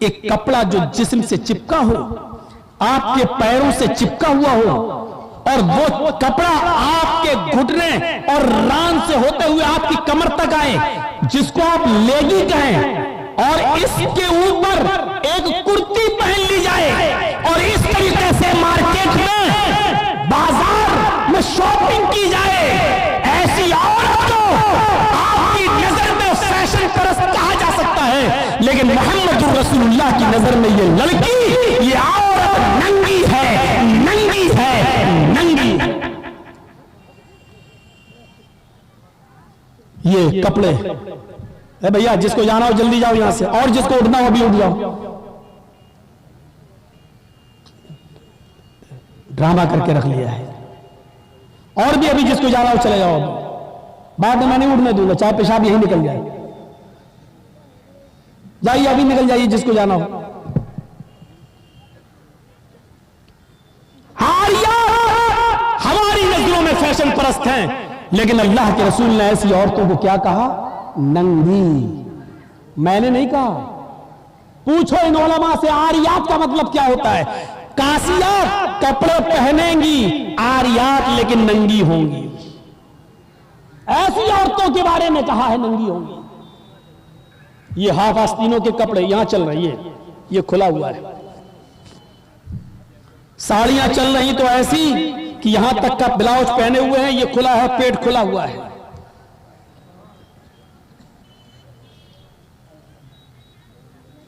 कि कपड़ा जो जिस्म से चिपका हो, आपके पैरों से चिपका हुआ हो, और वो कपड़ा आपके घुटने और रान से होते हुए आपकी कमर तक आए, जिसको आप लेगी कहें, और इसके ऊपर एक कुर्ती पहन ली जाए और इस तरीके से मार्केट में, बाजार में शॉपिंग की जाए, ऐसी औरत को आपकी नजर में फैशन परस्त कहा जा सकता है, लेकिन मोहम्मद रसूलुल्लाह की नजर में ये लड़की, ये औरत नंगी है, नंगी है, नंगी। ये कपड़े है भैया, जिसको जाना हो जल्दी जाओ यहां से, और जिसको उठना हो अभी उठ जाओ। ड्रामा करके रख लिया है, और भी अभी जिसको जाना हो चले जाओ। बाद में मैं नहीं उठने दूंगा, चाहे पेशाब यही निकल जाए। जाइए अभी निकल जाइए जिसको जाना हो। हारिया हमारी नजरों में फैशन परस्त हैं, लेकिन अल्लाह के रसूल ने ऐसी औरतों को क्या कहा? नंगी। मैंने नहीं कहा, पूछो इन उलमा से आरियात का मतलब क्या होता है। कासियात कपड़े पहनेंगी, आरियात लेकिन नंगी होंगी। ऐसी औरतों के बारे में कहा है नंगी होंगी। ये हाफ आस्तीनों के कपड़े यहां चल रही है, ये खुला हुआ है। साड़ियां चल रही तो ऐसी कि यहां तक का ब्लाउज पहने हुए हैं, ये खुला है, पेट खुला हुआ है।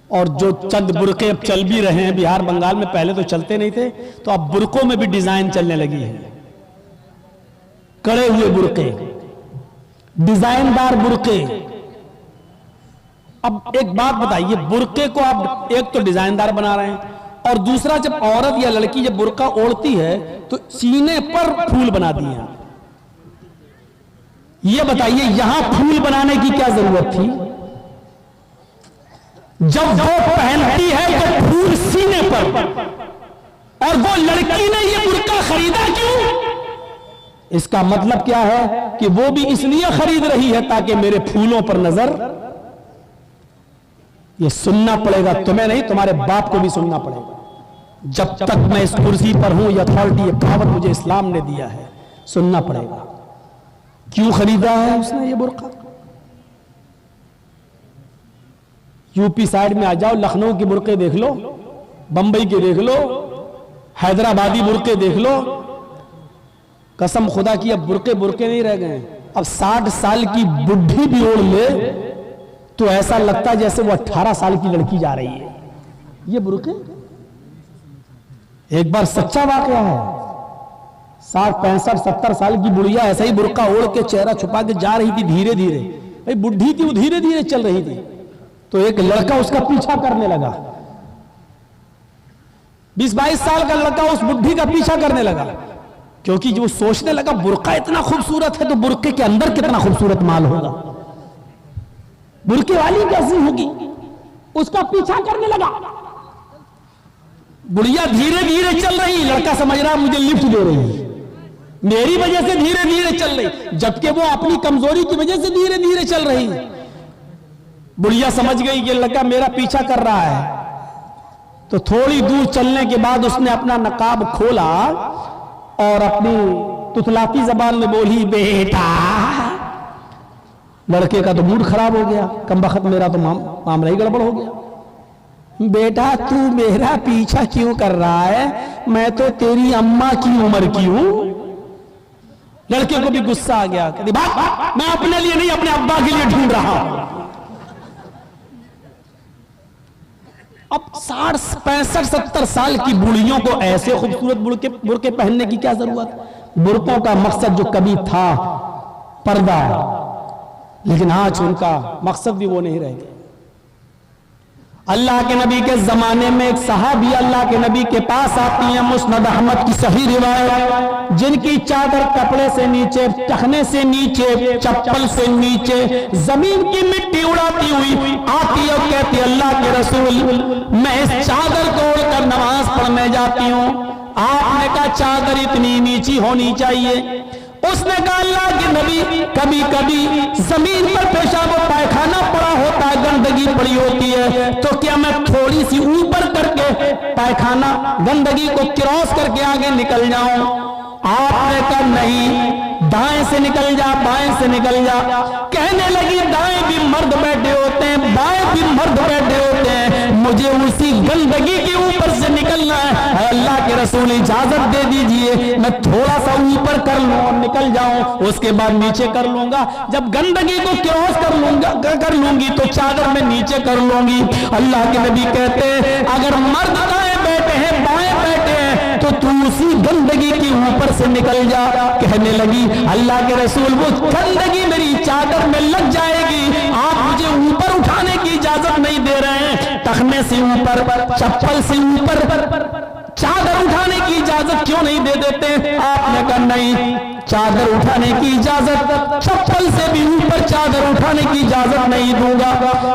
और जो चंद बुरके अब चल भी रहे हैं बिहार बंगाल में, पहले तो चलते नहीं थे, तो अब बुरकों में भी डिजाइन चलने लगी है। कड़े हुए बुरके, डिजाइनदार बुरके। अब एक बात बताइए, बुरके को आप एक तो डिजाइनदार बना रहे हैं, और दूसरा जब औरत या लड़की जब बुरका ओढ़ती है तो सीने पर फूल बना दिए हैं। ये बताइए यहां फूल बनाने की क्या जरूरत थी? जब वो पहनती है तो फूल सीने पर, और वो लड़की ने ये बुर्का खरीदा क्यों? इसका मतलब क्या है कि वो भी इसलिए खरीद रही है ताकि मेरे फूलों पर नजर। ये सुनना पड़ेगा तुम्हें नहीं, तुम्हारे बाप को भी सुनना पड़ेगा। जब तक मैं इस कुर्सी पर हूं, ये अथॉरिटी, ये पावर मुझे इस्लाम ने दिया है, सुनना पड़ेगा। क्यों खरीदा है उसने ये बुर्का? यूपी साइड में आ जाओ, लखनऊ के बुरके देख लो, बंबई के देख लो, हैदराबादी बुरके देख लो। कसम खुदा की अब बुरके बुरके नहीं रह गए। अब 60 साल की बुढ़ी भी ओढ़ ले तो ऐसा लगता है जैसे वो 18 साल की लड़की जा रही है। ये बुरके एक बार सच्चा वाकया है। 60, 65, 70 साल की बुढ़िया ऐसा ही बुरका ओढ़ के चेहरा छुपा के जा रही थी धीरे धीरे। भाई बुढ़ी थी, वो धीरे धीरे चल रही थी, तो एक लड़का उसका पीछा करने लगा। 20-22 साल का लड़का उस बुढ़ी का पीछा करने लगा, क्योंकि जो सोचने लगा बुर्का इतना खूबसूरत है तो बुर्के के अंदर कितना खूबसूरत माल होगा, बुर्के वाली कैसी होगी, उसका पीछा करने लगा। बुढ़िया धीरे धीरे चल रही, लड़का समझ रहा मुझे लिफ्ट दे रही है, मेरी वजह से धीरे धीरे चल रही, जबकि वो अपनी कमजोरी की वजह से धीरे धीरे चल रही है। बुढ़िया समझ गई कि लड़का मेरा पीछा कर रहा है, तो थोड़ी दूर चलने के बाद उसने अपना नकाब खोला और अपनी तुतलाती जबान में बोली, बेटा। लड़के का तो मूड खराब हो गया, कम बखत मेरा तो मामला ही गड़बड़ हो गया। बेटा तू मेरा पीछा क्यों कर रहा है, मैं तो तेरी अम्मा की उम्र की हूं। लड़के को भी गुस्सा आ गया, कहती भाग, मैं अपने लिए नहीं अपने अब्बा के लिए ढूंढ रहा हूं। अब 60, 65, 70 साल की बुढ़ियों को ऐसे खूबसूरत बुर्के पहनने की क्या जरूरत? बुर्कों का मकसद जो कभी था पर्दा, लेकिन आज उनका मकसद भी वो नहीं रह गया। अल्लाह के नबी के जमाने में एक सहाबी अल्लाह के नबी के पास आती है, मुस्नद अहमद की सही रिवायत, जिनकी चादर कपड़े से नीचे, टखने से नीचे, चप्पल से नीचे जमीन की मिट्टी उड़ाती हुई आती और कहती, अल्लाह के रसूल मैं इस चादर को ओढ़कर नमाज पढ़ने जाती हूँ। आपने कहा चादर इतनी नीची होनी चाहिए। उसने कहा अल्लाह के नबी, कभी कभी जमीन पर पेशाब और पायखाना पड़ा होता है, गंदगी पड़ी होती है, तो क्या मैं थोड़ी सी ऊपर करके पायखाना गंदगी को क्रॉस करके आगे निकल जाऊं? आपने कहा नहीं, दाएं से निकल जा, बाएं से निकल जा। कहने लगी दाएं भी मर्द बैठे होते हैं, बाएं भी मर्द बैठे होते हैं, मुझे उसी गंदगी के ऊपर से निकलना है। अल्लाह के रसूल इजाजत दे दीजिए, मैं थोड़ा सा ऊपर कर लूं और निकल जाऊं, उसके बाद नीचे कर लूंगा। जब गंदगी को क्रॉस कर लूंगी तो चादर में नीचे कर लूंगी। अल्लाह के नबी कहते हैं अगर मर्द दाएं बैठे हैं, बाएं बैठे हैं, तो तू उसी गंदगी के ऊपर से निकल जा। कहने लगी अल्लाह के रसूल वो गंदगी मेरी चादर में लग जाएगी, आप मुझे ऊपर उठाने की इजाजत नहीं दे रहे हैं, तखने से ऊपर, चप्पल से ऊपर चादर उठाने की इजाजत क्यों नहीं दे देते? आपने कहा नहीं, चादर उठाने की इजाजत, चप्पल से भी ऊपर चादर उठाने की इजाजत नहीं दूंगा।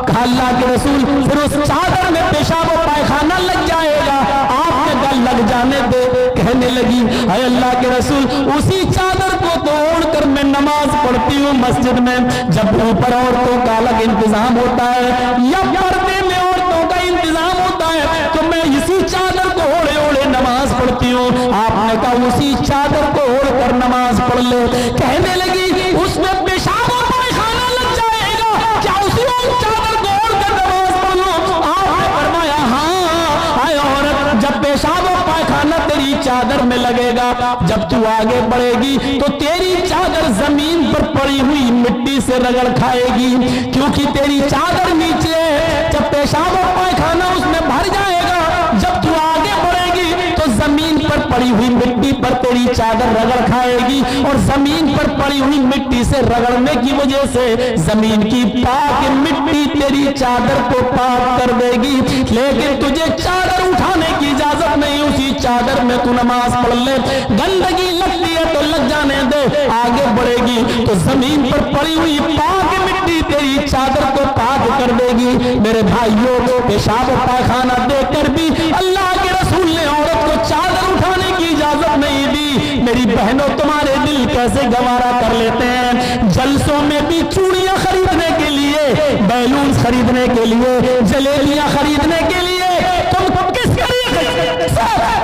कहा अल्लाह के रसूल फिर उस चादर में पेशाब और पायखाना लग जाएगा। आपने कहा लग जाने दे। कहने लगी अल्लाह के रसूल उसी चादर को तोड़कर मैं नमाज पढ़ती हूँ मस्जिद में। जब ऊपर औरतों का अलग इंतजाम होता है या पर्दे में औरतों का इंतजाम होता है, तो मैं इसी चादर को ओढ़े ओढ़े नमाज पढ़ती हूँ। आपने कहा उसी चादर को ओढ़कर नमाज पढ़ ले। कहने लगी उसमें पेशाब और पायखाना लग जाएगा, क्या उसी चादर को ओढ़कर नमाज पढ़ लो? आपने फरमाया हाँ। आए औरत, जब पेशाब और पायखाना तेरी चादर में लगेगा, जब तू आगे बढ़ेगी तो तेरी चादर जमीन पर पड़ी हुई मिट्टी से रगड़ खाएगी, क्योंकि तेरी चादर नीचे है। जब पेशाब और पायखाना उसमें भर जाएगा, जब तू आगे बढ़ेगी तो जमीन पर पड़ी हुई मिट्टी पर तेरी चादर रगड़ खाएगी, और जमीन पर पड़ी हुई मिट्टी से रगड़ने की वजह से जमीन की पाक मिट्टी तेरी चादर को पाक कर देगी। लेकिन तुझे चादर उठाने की इजाजत नहीं, उसी चादर में तू नमाज पढ़ ले। गंदगी लगती है तो लग जाने दे, आगे बढ़ेगी तो जमीन पर पड़ी हुई पाक मिट्टी तेरी चादर को पाक कर देगी। मेरे भाइयों, पेशाब और पायखाना देखकर भी अल्लाह के रसूल ने औरत को चादर उठाने की इजाजत नहीं दी। मेरी बहनों, तुम्हारे दिल कैसे गवारा कर लेते हैं? जलसों में भी चूड़ियां खरीदने के लिए, बैलून खरीदने के लिए, जलेबियां खरीदने के लिए तुम किस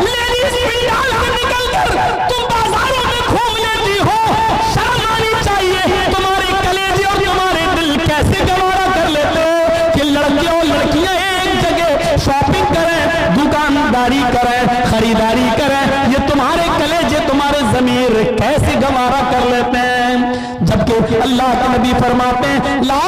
लेडीज निकल कर तुम बाजारों में घूम लेती हो? शर्म आनी चाहिए। तुम्हारे कलेजे और तुम्हारे दिल कैसे गवारा कर लेते हो कि लड़कियां एक जगह शॉपिंग करें, दुकानदारी करें, खरीदारी करें? ये तुम्हारे कलेजे, तुम्हारे ज़मीर कैसे गवारा कर लेते हैं? जबकि अल्लाह के नबी फरमाते हैं ला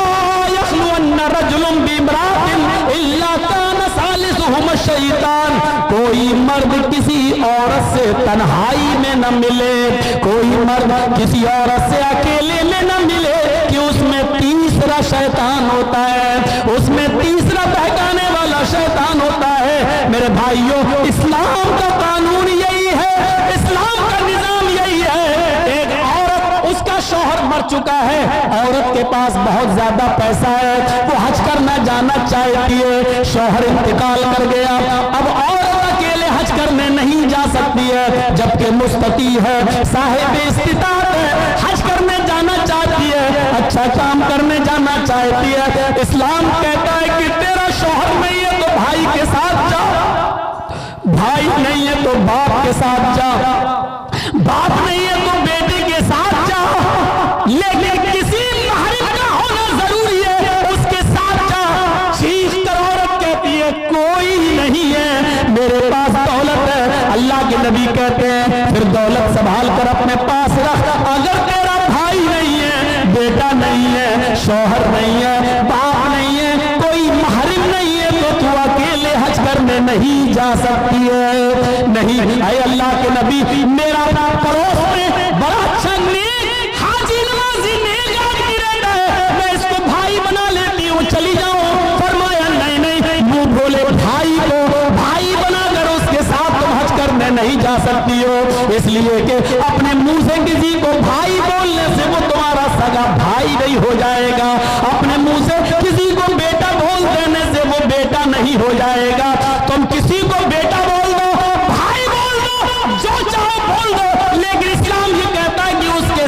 यख्लुअन्ना रजुलुन बिइम्रातिन इल्ला काना सालिसुहुमा शैतान। कोई मर्द किसी औरत से तन्हाई में न मिले, कोई मर्द किसी औरत से अकेले में न मिले कि उसमें तीसरा शैतान होता है, उसमें तीसरा बहकाने वाला शैतान होता है। मेरे भाइयों, इस्लाम का कानून यही है, इस्लाम का निजाम यही है। एक औरत, उसका शौहर मर चुका है, औरत के पास बहुत ज्यादा पैसा है, वो हज करना जाना चाहती है, शौहर इंतकाल कर गया, अब औरत अकेले हज करने नहीं जा सकती है, जबकि मुस्तती है, साहिब इस्तिताअत है, हज करने जाना चाहती है, अच्छा काम करने जाना चाहती है। इस्लाम कहता है कि तेरा शौहर नहीं है तो भाई के साथ जा, भाई नहीं है तो बाप के साथ जा, बाप नहीं है तो बेटे के साथ जा, लेकिन किसी महरम का होना जरूरी है, उसके साथ जा। चीख कर औरत कहती है कोई नहीं है, मेरे पास दौलत है। अल्लाह के नबी कहते हैं फिर दौलत संभाल कर अपने पास रख। अगर तेरा भाई नहीं है, बेटा नहीं है, शौहर नहीं है, बाप नहीं है, कोई महरम नहीं है, तो तू अकेले हज करने नहीं जा सकती है। नहीं, ऐ अल्लाह के नबी, मेरा पड़ोस में बड़ा अच्छा नेक हाजी नमाजी नेक आदमी रहता है, मैं इसको भाई बना लेती हूँ, चली जाऊँ। फरमाया नहीं नहीं, मुंह बोले भाई को भाई बनाकर उसके साथ तुम हज करने नहीं जा सकती हो, इसलिए कि अपने मुंह से किसी को भाई बोलने से वो तुम्हारा सगा भाई नहीं हो जाएगा, अपने मुंह से किसी को बेटा बोल देने से वो बेटा नहीं हो जाएगा। तुम किसी को बेटा बोल दो, भाई बोल दो, जो चाहो बोल दो, लेकिन इस्लाम ये कहता है कि उसके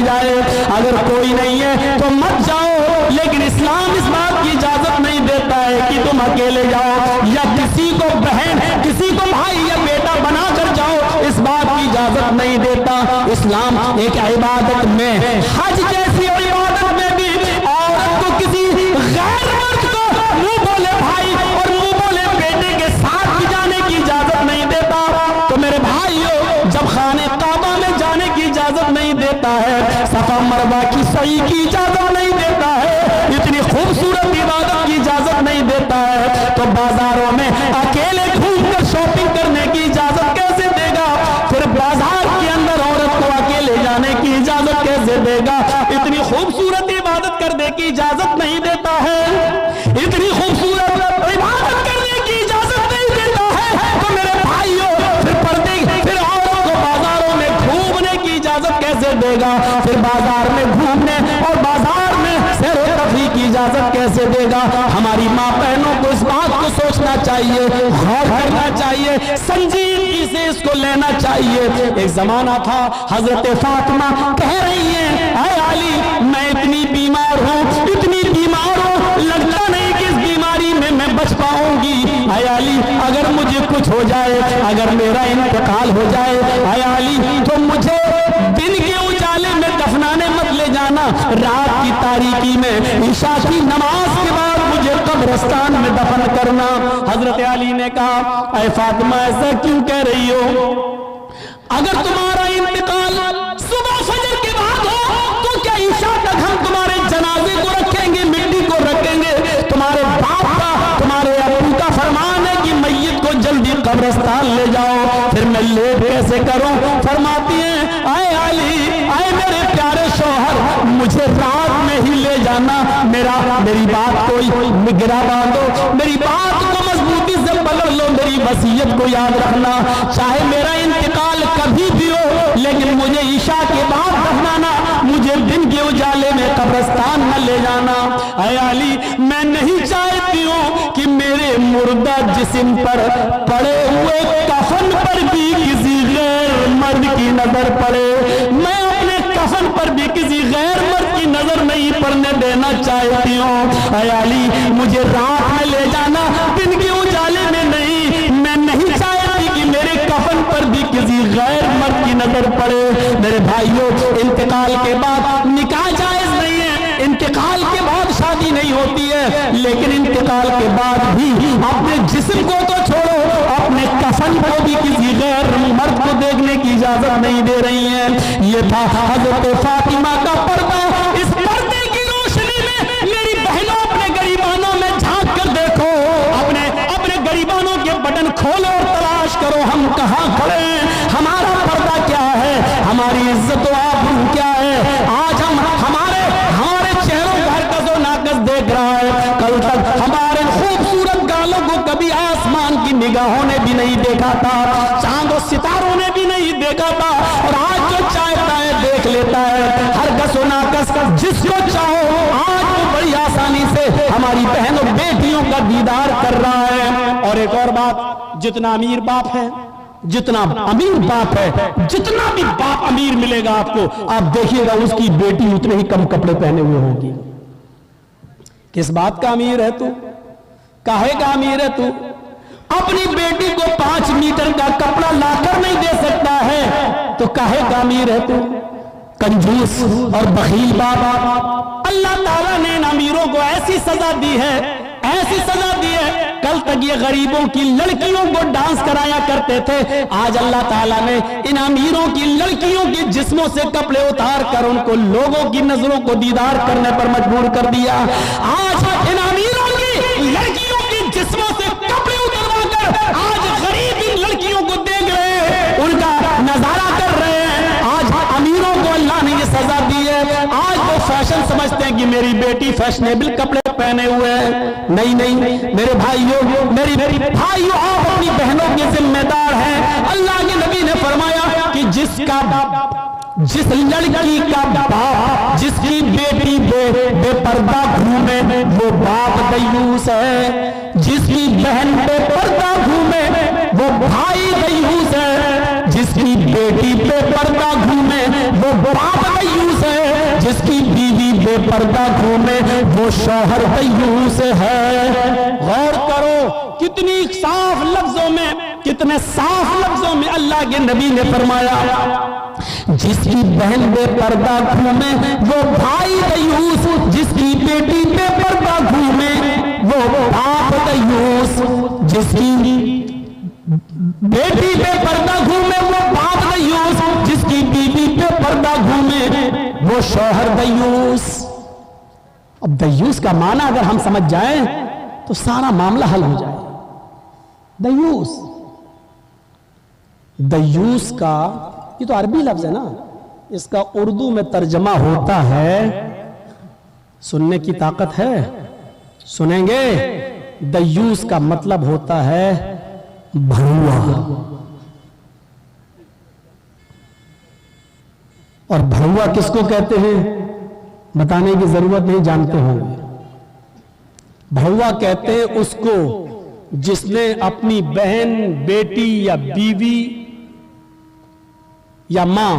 जाए, अगर कोई नहीं है तो मत जाओ। लेकिन इस्लाम इस बात की इजाजत नहीं देता है कि तुम अकेले जाओ या किसी को बहन, किसी को भाई या बेटा बनाकर जाओ, इस बात की इजाजत नहीं देता। इस्लाम एक इबादत में, हज जैसी इबादत में भी औरत को किसी गैर मर्द को मुंह बोले भाई और मुंह बोले बेटे के साथ भी जाने की इजाजत नहीं देता। तो मेरे भाइयों, जब खाने काबा में जाने की इजाजत नहीं देता है, सफा मरवा की सही की इजाजत नहीं देता है, इतनी खूबसूरत इबादत की इजाजत नहीं देता है, तो बाजारों में अकेले घूमकर शॉपिंग करने की इजाजत कैसे देगा? फिर बाजार के अंदर औरत को अकेले जाने की इजाजत कैसे देगा? इतनी खूबसूरत इबादत करने की इजाजत नहीं देता है, इतनी खूबसूरत इबादत करने की इजाजत नहीं देता है, तो मेरे भाइयों फिर पर्दे, फिर औरत को बाजारों में घूमने की इजाजत कैसे देगा? फिर बाजार में घूमने और बाजार में सैर व तफरीह की इजाजत कैसे देगा? हमारी माँ बहनों को इस बात को सोचना चाहिए, गौर करना चाहिए, संजीदगी से इसको लेना चाहिए। एक जमाना था, हजरत फातिमा कह रही है, ऐ अली मैं इतनी बीमार हूँ, इतनी बीमार हूँ, लगता नहीं कि इस बीमारी में मैं बच पाऊंगी। ऐ अली अगर मुझे कुछ हो जाए, अगर मेरा इंतकाल हो जाए, ऐ अली तो मुझे दिन के उजाले में दफनाने मत ले जाना, रात की तारीकी में ईशा की नमाज के बाद मुझे कब्रिस्तान में दफन करना। हजरत अली ने कहा, ऐ फातिमा ऐसा क्यों कह रही हो? अगर तुम्हारा इंतकाल सुबह फजर के बाद हो तो क्या ईशा तक हम तुम्हारे जनाजे को रखेंगे, मिट्टी को रखेंगे? तुम्हारे बाप का, तुम्हारे अबू का फरमान है कि मैयत को जल्दी कब्रिस्तान ले जाओ। फिर मैं लेट कैसे करूं? फरमाती है, आए अली, आए मेरे प्यारे शौहर, मुझे रात में ही ले जाना, मेरी बात को गिरा बांधो, मेरी बात को मजबूती से पकड़ लो, मेरी वसीयत को याद रखना, चाहे मेरा इंतकाल कभी भी हो, लेकिन मुझे ईशा के बाद दफनाना, मुझे दिन के उजाले में कब्रिस्तान न ले जाना। ऐ अली मैं नहीं चाहती हूँ कि मेरे मुर्दा जिस्म पर पड़े हुए कफन पर भी किसी गैर मर्द की नजर पड़े, मैं अपने कफन पर भी किसी गैर मर्द की नजर नहीं पड़ने देना चाहती हूँ। ऐ अली मुझे रात में ले जाना, दिन के उजाले में नहीं, मैं नहीं चाहती कि मेरे कफन पर भी किसी गैर मर्द की नजर पड़े। मेरे भाइयों, इंतकाल के बाद निकाह जायज नहीं है, इंतकाल के बाद शादी नहीं होती है, लेकिन इंतकाल के बाद भी अपने जिस्म को तो छोड़ो, अपने कफन को भी किसी गैर मर्द को देखने की इजाजत नहीं दे रही है। ये था हजरत फातिमा का पर्दा। इस पर्दे की रोशनी में मेरी बहनों, अपने गरीबानों में झांक कर देखो, अपने गरीबानों के बटन खोलो और तलाश करो हम कहाँ खड़े हैं, हमारा पर्दा क्या है, हमारी इज्जत व आबरू क्या है। आज हम हमारे चेहरों पर कसो नाकस देख रहा है, कल तक हमारे खूबसूरत गालों को कभी आसमान की निगाहों ने भी नहीं देखा था, चांद और सितारों ने भी नहीं देखा था, और आज जो चाहता है देख लेता है, हर कसो नाकस जिसको चाहो आज वो बड़ी आसानी से हमारी बहनों बेटियों का दीदार कर रहा है। और एक और बात, जितना अमीर बाप है, जितना अमीर बाप है, जितना भी बाप अमीर मिलेगा आपको, आप देखिएगा उसकी बेटी उतने ही कम कपड़े पहने हुए होगी। किस बात का अमीर है तू? काहे का अमीर है तू? अपनी बेटी को 5 मीटर का कपड़ा लाकर नहीं दे सकता है तो काहे का अमीर है तू? कंजूस और बखील बाप। अल्लाह ताला ने इन अमीरों को ऐसी सजा दी है, ऐसी सजा दी है। कल तक ये गरीबों की लड़कियों को डांस कराया करते थे, आज अल्लाह ताला ने इन अमीरों की लड़कियों के जिस्मों से कपड़े उतार कर उनको लोगों की नजरों को दीदार करने पर मजबूर कर दिया। आज इन अमीरों की लड़कियों के जिस्मों से कपड़े उतरवा कर आज गरीब इन लड़कियों को देख रहे हैं, उनका नजारा कर रहे हैं। आज अमीरों को अल्लाह ने ये सजा दी है। आज वो फैशन समझते हैं कि मेरी बेटी फैशनेबल कपड़े पहने हुए हैं। नहीं नहीं मेरे भाइयों, मेरी भाइयों, आप अपनी बहनों के जिम्मेदार हैं। अल्लाह के नबी ने फरमाया कि जिस लड़की का बाप, जिसकी बेटी बेपर्दा घूमे वो बाप दयूस है, जिसकी बहन बेपर्दा घूमे वो भाई दयूस है, जिसकी बेटी बेपर्दा घूमे वो बाप दयूस है, जिसकी बीवी बेपर्दा घूमे वो शौहर दयूस है। गौर करो कितनी साफ लफ्जों में, कितने साफ लफ्जों में अल्लाह के नबी ने फरमाया, जिसकी बहन बेपर्दा घूमे वो भाई दयूस, जिसकी बेटी बेपर्दा घूमे वो बाप दयूस, जिसकी बेटी बेपर्दा घूमे वो बाप दयूस, जिसकी बीवी बेपर्दा घूमे वो शौहर दयूस। अब दयूस का माना अगर हम समझ जाएं तो सारा मामला हल हो जाए। दयूस, दयूस का ये तो अरबी लफ्ज है ना, इसका उर्दू में तर्जमा होता है, सुनने की ताकत है, सुनेंगे। दयूस का मतलब होता है भड़ुआ, और भड़ुआ किसको कहते हैं बताने की जरूरत नहीं, जानते होंगे। भड़ुआ कहते हैं उसको जिसने अपनी बहन, बेटी या बीवी या मां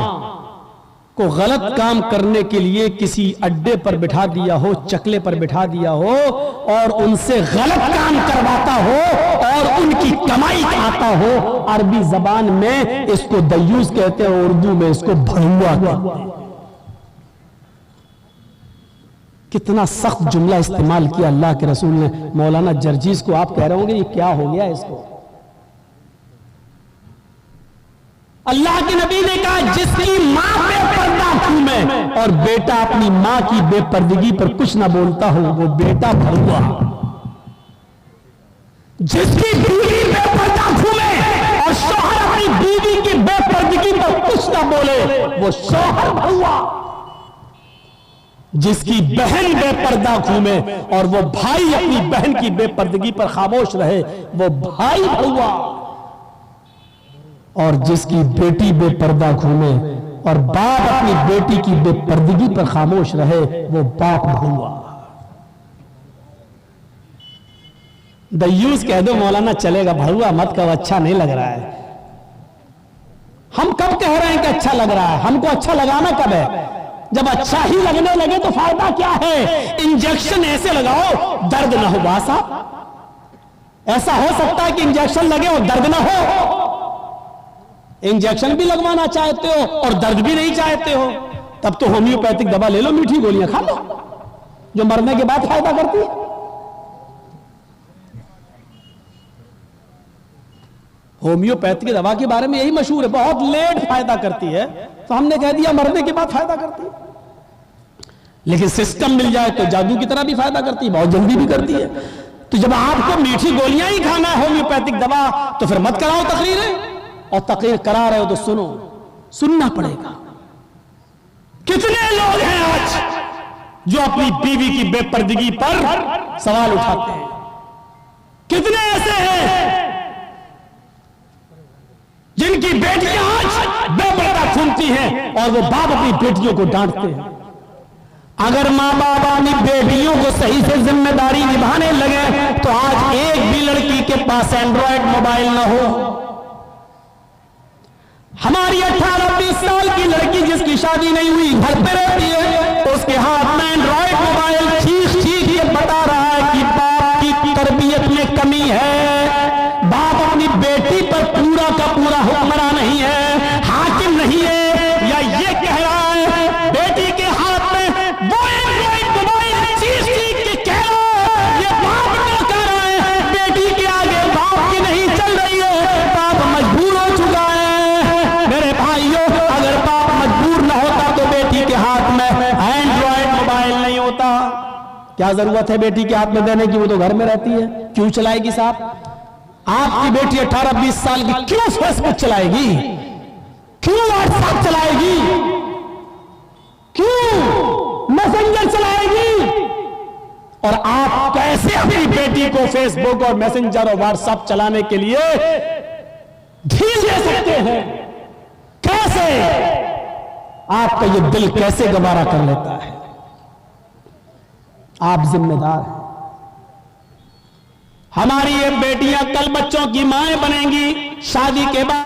को गलत काम करने के लिए किसी अड्डे पर बिठा दिया हो, चकले पर बिठा दिया हो और उनसे गलत काम करवाता हो और उनकी कमाई खाता हो। अरबी जबान में इसको दयूस कहते हैं, उर्दू में इसको भड़ुआ कहते हैं। कितना सख्त जुमला इस्तेमाल किया अल्लाह के रसूल ने। मौलाना जर्जीस को आप कह रहे होंगे ये क्या हो गया इसको। अल्लाह के नबी ने कहा जिसकी मां बेपर्दा घूमे और बेटा अपनी मां की बेपर्दगी पर कुछ ना बोलता हो वो बेटा भड़ुआ। जिसकी बीवी बेपर्दा घूमे और शौहर अपनी बीवी की बेपर्दगी पर कुछ ना बोले वो शौहर भड़ुआ। जिसकी बहन बेपर्दा घूमे और वो भाई अपनी बहन की बेपर्दगी पर खामोश रहे वो भाई भड़ुआ। और जिसकी बेटी बेपर्दा घूमे और बाप अपनी बेटी की बेपर्दगी पर खामोश रहे वो बाप भड़ुआ। दयूस कह दो मौलाना चलेगा, भड़ुआ मत कहो, अच्छा नहीं लग रहा है। हम कब कह रहे हैं कि अच्छा लग रहा है? हमको अच्छा लगाना कब है? जब अच्छा ही लगने लगे तो फायदा क्या है? इंजेक्शन ऐसे लगाओ दर्द ना हो। वासा ऐसा हो सकता है कि इंजेक्शन लगे और दर्द ना हो। इंजेक्शन भी लगवाना चाहते हो और दर्द भी नहीं चाहते हो, तब तो होम्योपैथिक दवा ले लो, मीठी गोलियां खा लो जो मरने के बाद फायदा करती है। होम्योपैथिक दवा के बारे में यही मशहूर है, बहुत लेट फायदा करती है, तो हमने कह दिया मरने के बाद फायदा करती है। लेकिन सिस्टम मिल जाए तो जादू की तरह भी फायदा करती है, बहुत जल्दी भी करती है। तो जब आपको मीठी गोलियां ही खाना है होम्योपैथिक दवा, तो फिर मत कराओ तकरीरें, और तकरीर करा रहे हो तो सुनो, सुनना पड़ेगा। कितने लोग हैं आज जो अपनी बीवी की बेपर्दगी पर सवाल उठाते हैं? कितने ऐसे हैं जिनकी बेटियां आज बेपर्दा घूमती हैं और वो बाप अपनी बेटियों को डांटते हैं? अगर मां बाप अपनी बेटियों को सही से जिम्मेदारी निभाने लगे तो आज एक भी लड़की के पास एंड्रॉयड मोबाइल ना हो। हमारी 18-20 साल की लड़की जिसकी शादी नहीं हुई घर पे रहती है, उसके हाथ में एंड्रॉयड मोबाइल चीख चीख के बता रहा है कि बाप की तरबियत में कमी है, बाप अपनी बेटी पर पूरा का पूरा हुक्मरान नहीं है, हाकिम नहीं है, या ये कह रहा है बेटी के हाथ में वो एंड्रॉयड मोबाइल चीख चीख के कह रहा है ये बाप क्या कह रहा है, बेटी के आगे बाप की नहीं चल रही है, बाप मजबूर हो चुका है। मेरे भाइयों, अगर बाप मजबूर न होता तो बेटी के हाथ में एंड्रॉयड मोबाइल नहीं होता। क्या जरूरत है बेटी के हाथ में देने की? वो तो घर में रहती है, क्यों चलाएगी साहब? आपकी बेटी 18-20 साल की क्यों फेसबुक चलाएगी? क्यों व्हाट्सएप चलाएगी? क्यों मैसेंजर चलाएगी? और आप कैसे अपनी बेटी को फेसबुक और मैसेंजर और व्हाट्सएप चलाने के लिए ढील दे सकते हैं? कैसे? आपका ये दिल कैसे गवारा कर लेता है? आप जिम्मेदार हैं। हमारी ये बेटियां कल बच्चों की माएं बनेंगी, शादी के बाद